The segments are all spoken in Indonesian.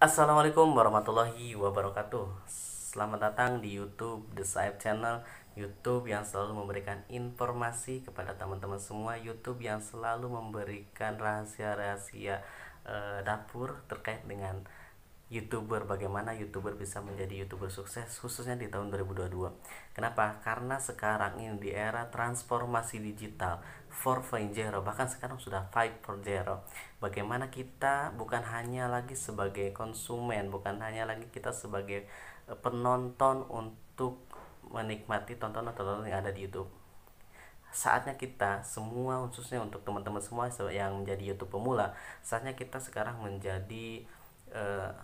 Assalamualaikum warahmatullahi wabarakatuh. Selamat datang di YouTube The Saib Channel, YouTube yang selalu memberikan informasi kepada teman-teman semua, YouTube yang selalu memberikan rahasia-rahasia dapur terkait dengan YouTuber, bagaimana YouTuber bisa menjadi YouTuber sukses khususnya di tahun 2022. Kenapa? Karena sekarang ini di era transformasi digital 4.0, bahkan sekarang sudah 5.0. Bagaimana kita bukan hanya lagi sebagai konsumen, bukan hanya lagi kita sebagai penonton untuk menikmati tontonan-tontonan yang ada di YouTube. Saatnya kita semua, khususnya untuk teman-teman semua yang menjadi YouTube pemula, saatnya kita sekarang menjadi eh,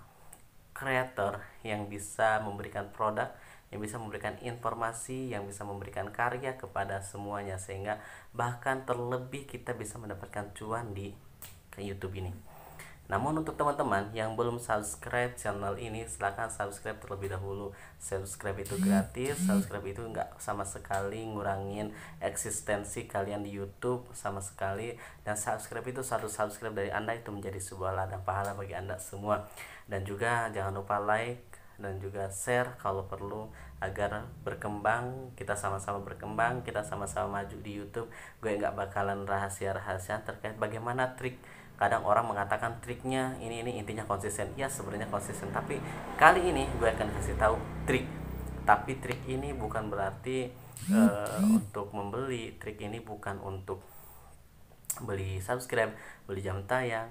creator yang bisa memberikan produk, yang bisa memberikan informasi, yang bisa memberikan karya kepada semuanya, sehingga bahkan terlebih kita bisa mendapatkan cuan di YouTube ini. Namun untuk teman-teman yang belum subscribe channel ini, silahkan subscribe terlebih dahulu. Subscribe itu gratis, subscribe itu nggak sama sekali ngurangin eksistensi kalian di YouTube sama sekali. Dan subscribe itu, satu subscribe dari Anda itu menjadi sebuah ladang pahala bagi Anda semua. Dan juga jangan lupa like dan juga share kalau perlu, agar berkembang, kita sama-sama berkembang, kita sama-sama maju di YouTube. Gue nggak bakalan rahasia-rahasia terkait bagaimana trik. Kadang orang mengatakan triknya ini intinya konsisten. Ya, sebenarnya konsisten, tapi kali ini gue akan kasih tahu trik. Tapi trik ini bukan berarti untuk membeli. Trik ini bukan untuk beli subscribe, beli jam tayang,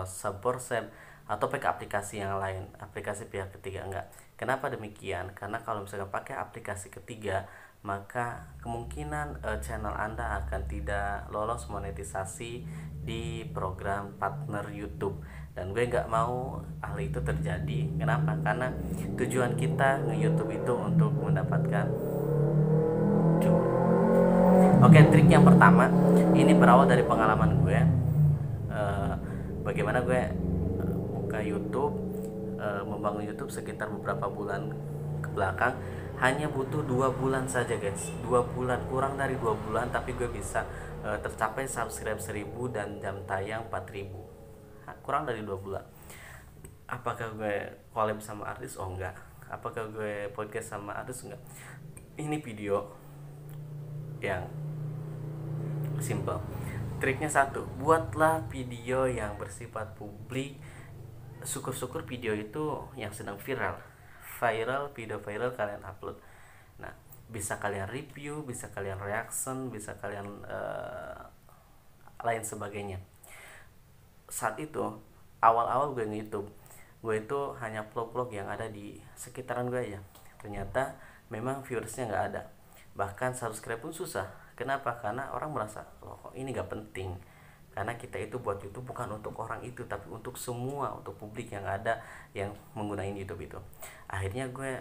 subscribe, atau pakai aplikasi yang lain, aplikasi pihak ketiga, enggak. Kenapa demikian? Karena kalau misalkan pakai aplikasi ketiga, maka kemungkinan channel Anda akan tidak lolos monetisasi di program partner YouTube, dan gue nggak mau hal itu terjadi. Kenapa? Karena tujuan kita nge-YouTube itu untuk mendapatkan cuan. Oke, trik yang pertama ini berawal dari pengalaman gue. Bagaimana gue buka YouTube, membangun YouTube sekitar beberapa bulan ke belakang. Hanya butuh 2 bulan saja guys, 2 bulan, kurang dari 2 bulan, tapi gue bisa tercapai subscribe 1000 dan jam tayang 4000. Kurang dari 2 bulan. Apakah gue collab sama artis? Oh enggak. Apakah gue podcast sama artis? Enggak. Ini video yang simple. Triknya satu, buatlah video yang bersifat publik. Syukur-syukur video itu yang sedang viral, video viral kalian upload. Nah, bisa kalian review, bisa kalian reaction, bisa kalian lain sebagainya. Saat itu awal-awal gue nge-YouTube, gue itu hanya vlog-vlog yang ada di sekitaran gue ya. Ternyata memang viewersnya nggak ada, bahkan subscribe pun susah. Kenapa? Karena orang merasa, loh kok ini nggak penting. Karena kita itu buat YouTube bukan untuk orang itu, tapi untuk semua, untuk publik yang ada yang menggunakan YouTube itu. Akhirnya gue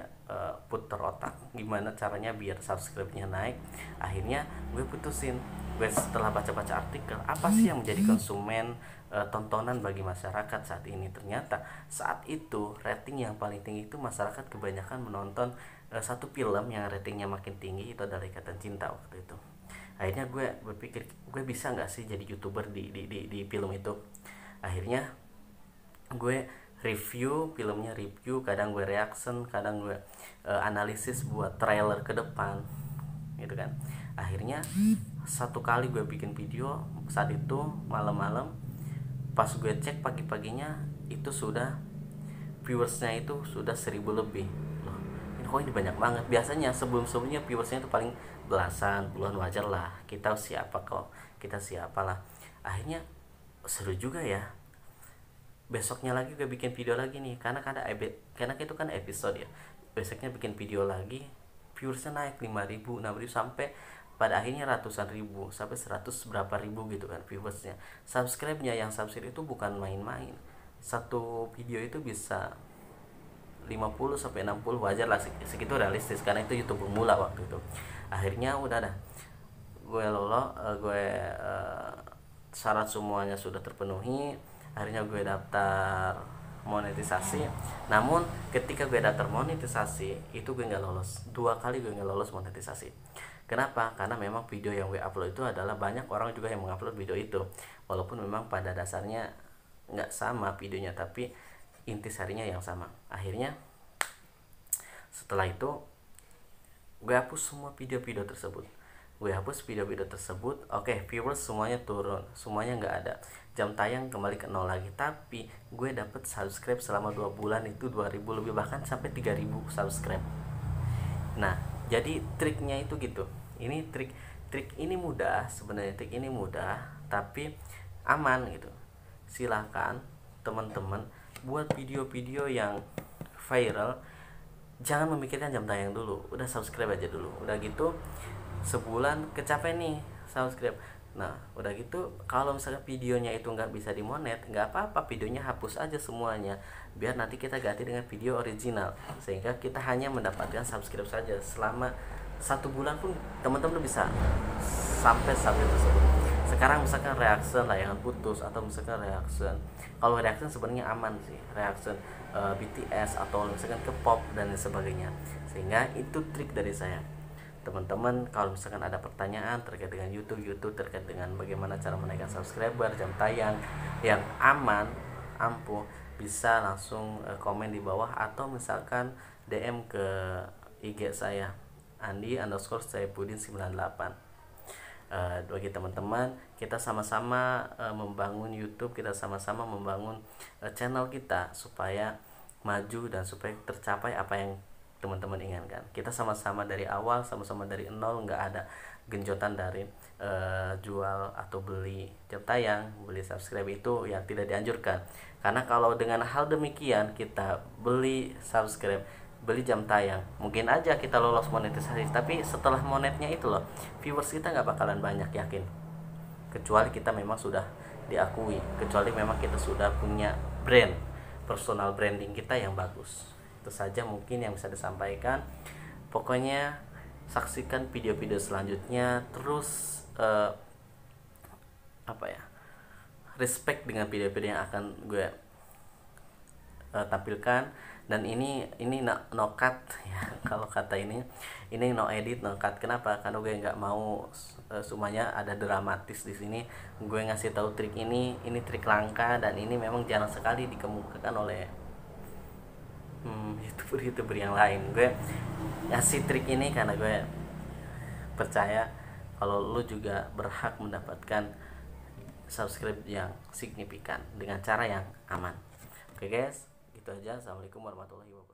putar otak gimana caranya biar subscribe-nya naik. Akhirnya gue putusin, gue setelah baca-baca artikel, apa sih yang menjadi konsumen tontonan bagi masyarakat saat ini. Ternyata saat itu rating yang paling tinggi itu masyarakat kebanyakan menonton satu film yang ratingnya makin tinggi, itu adalah Ikatan Cinta waktu itu. Akhirnya gue berpikir, gue bisa nggak sih jadi YouTuber di film itu. Akhirnya gue review filmnya, kadang gue reaction, kadang gue analisis buat trailer ke depan gitu kan. Akhirnya satu kali gue bikin video saat itu malam-malam, pas gue cek pagi-paginya itu sudah viewersnya itu sudah 1000 lebih. Loh, ini kok ini banyak banget. Biasanya sebelum-sebelumnya viewersnya itu paling belasan, puluhan, wajar lah. Kita siapa kok, kita siapalah. Akhirnya seru juga ya. Besoknya lagi gue bikin video lagi nih, karena itu kan episode ya. Besoknya bikin video lagi, viewersnya naik 5000, 6000, sampai pada akhirnya ratusan ribu, sampai 100 berapa ribu gitu kan viewersnya. Subscribe-nya, yang subscribe itu bukan main-main. Satu video itu bisa 50 sampai 60, wajar lah segitu, realistis karena itu YouTube pemula waktu itu. Akhirnya udah dah, gue syarat semuanya sudah terpenuhi. Akhirnya gue daftar monetisasi. Namun ketika gue daftar monetisasi itu gue nggak lolos. 2 kali gue nggak lolos monetisasi. Kenapa? Karena memang video yang gue upload itu adalah banyak orang juga yang mengupload video itu, walaupun memang pada dasarnya nggak sama videonya, tapi intisarinya yang sama. Akhirnya setelah itu gue hapus semua video-video tersebut. Oke, viewers semuanya turun, semuanya nggak ada, jam tayang kembali ke nol lagi. Tapi gue dapet subscribe selama 2 bulan itu 2000 lebih, bahkan sampai 3000 subscribe. Nah, jadi triknya itu gitu. Ini trik ini mudah sebenarnya, trik ini mudah tapi aman gitu. Silahkan teman-teman buat video-video yang viral, jangan memikirkan jam tayang dulu, udah subscribe aja dulu. Udah gitu sebulan kecapai nih subscribe. Nah udah gitu kalau misalnya videonya itu nggak bisa dimonet, nggak apa-apa, videonya hapus aja semuanya, biar nanti kita ganti dengan video original, sehingga kita hanya mendapatkan subscribe saja. Selama 1 bulan pun teman-teman bisa sampai subscribe tersebut. Sekarang misalkan reaction layangan putus, atau misalkan reaction, kalau reaction sebenarnya aman sih, reaction BTS atau misalkan ke pop dan lain sebagainya. Sehingga itu trik dari saya. Teman-teman kalau misalkan ada pertanyaan terkait dengan YouTube terkait dengan bagaimana cara menaikkan subscriber, jam tayang yang aman, ampuh, bisa langsung komen di bawah, atau misalkan DM ke IG saya Andi_Saipudin98. Bagi teman-teman, kita sama-sama membangun YouTube, kita sama-sama membangun channel kita supaya maju dan supaya tercapai apa yang teman-teman inginkan. Kita sama-sama dari awal, sama-sama dari nol, nggak ada genjotan dari jual atau beli jam tayang, beli subscribe, itu yang tidak dianjurkan. Karena kalau dengan hal demikian kita beli subscribe, beli jam tayang, mungkin aja kita lolos monetisasi, tapi setelah monetnya itu loh, viewers kita nggak bakalan banyak, yakin. Kecuali kita memang sudah diakui, kecuali memang kita sudah punya brand, personal branding kita yang bagus. Itu saja mungkin yang bisa disampaikan. Pokoknya saksikan video-video selanjutnya, terus respect dengan video-video yang akan gue tampilkan. Dan ini no cut ya, kalau kata ini no edit, no cut. Kenapa? Karena gue nggak mau semuanya ada dramatis di sini. Gue ngasih tahu trik ini trik langka, dan ini memang jarang sekali dikemukakan oleh youtuber yang lain. Gue ngasih trik ini karena gue percaya kalau lu juga berhak mendapatkan subscribe yang signifikan dengan cara yang aman. Oke guys, gitu aja. Assalamualaikum warahmatullahi wabarakatuh.